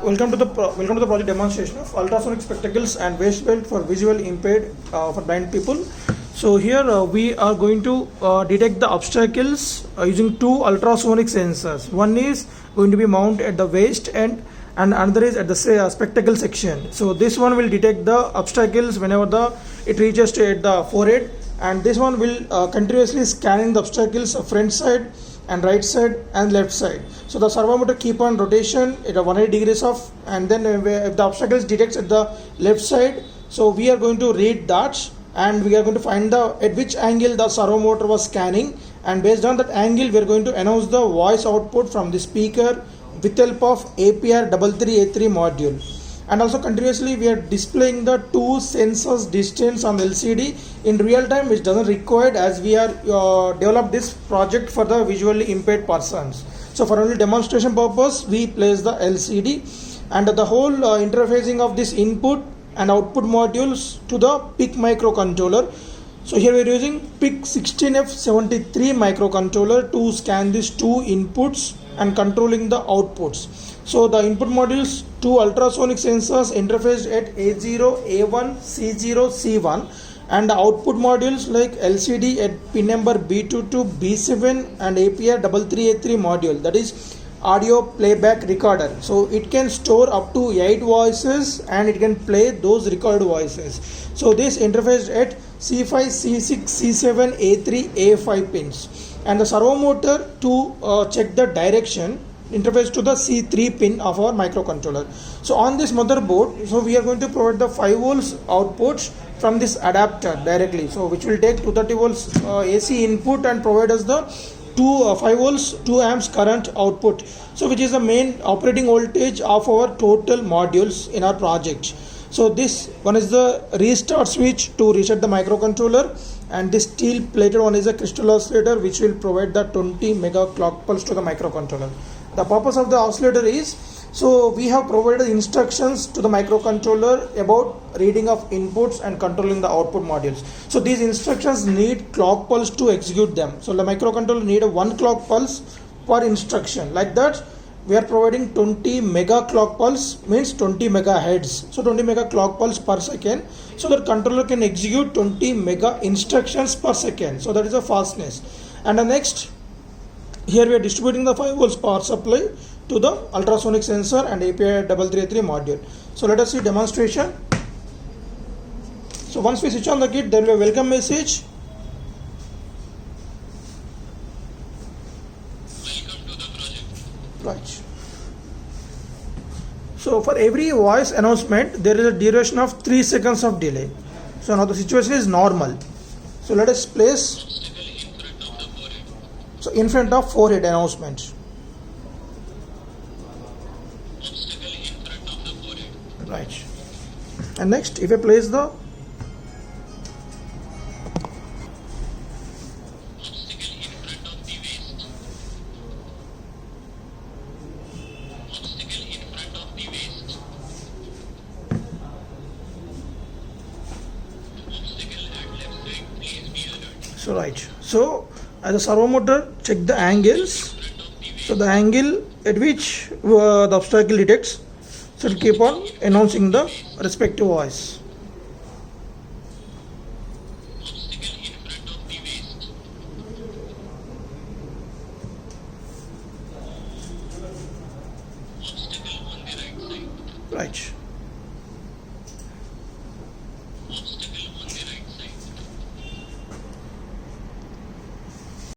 Welcome to the project demonstration of ultrasonic spectacles and waist belt for visually impaired for blind people. So here we are going to detect the obstacles using two ultrasonic sensors. One is going to be mounted at the waist end and another is at the spectacle section. So this one will detect the obstacles whenever it reaches to at the forehead, and this one will continuously scanning the obstacles front side and right side and left side. So the servo motor keep on rotation at a 180 degrees of, and then if the obstacles detects at the left side, so we are going to read that and we are going to find the at which angle the servo motor was scanning, and based on that angle we are going to announce the voice output from the speaker with help of APR 33A3 module. And also continuously we are displaying the two sensors distance on LCD in real time, which doesn't required as we are develop this project for the visually impaired persons. So for only demonstration purpose we place the LCD, and the whole interfacing of this input and output modules to the PIC microcontroller. So here we are using PIC 16F73 microcontroller to scan these two inputs and controlling the outputs. So the input modules, two ultrasonic sensors interfaced at A0, A1, C0, C1, and the output modules like LCD at pin number B22, B7 and APR 33A3 module, that is audio playback recorder. So it can store up to 8 voices and it can play those recorded voices. So this interfaced at C5, C6, C7, A3, A5 pins, and the servo motor to check the direction interface to the C3 pin of our microcontroller. So on this motherboard, so we are going to provide the 5 volts outputs from this adapter directly, so which will take 230 volts AC input and provide us the 5 volts 2 amps current output, so which is the main operating voltage of our total modules in our project. So this one is the restart switch to reset the microcontroller, and this steel plated one is a crystal oscillator which will provide the 20 mega clock pulse to the microcontroller. The purpose of the oscillator is, so we have provided instructions to the microcontroller about reading of inputs and controlling the output modules. So these instructions need clock pulse to execute them. So the microcontroller need a 1 clock pulse per instruction. Like that, we are providing 20 mega clock pulse, means 20 megahertz. So 20 mega clock pulse per second. So the controller can execute 20 mega instructions per second. So that is the fastness. And the next, here we are distributing the 5 volts power supply to the ultrasonic sensor and API 33A3 module. So let us see demonstration. So once we switch on the kit, there will be a welcome message. Welcome to the project. Right. So for every voice announcement, there is a duration of 3 seconds of delay. So now the situation is normal. So let us place Obstacle in front of the forehead. in front of forehead announcement. Obstacle in front of the forehead. Right. And next, if I place the Obstacle in front of the waist. Obstacle in front of the waist. Obstacle at left side. Please be alert. so right. So as a servo motor check the angles. In front of the waist. So the angle at which the obstacle detects, so it will keep on announcing the respective voice. Obstacle in front of the waist. Obstacle on the right side. Right.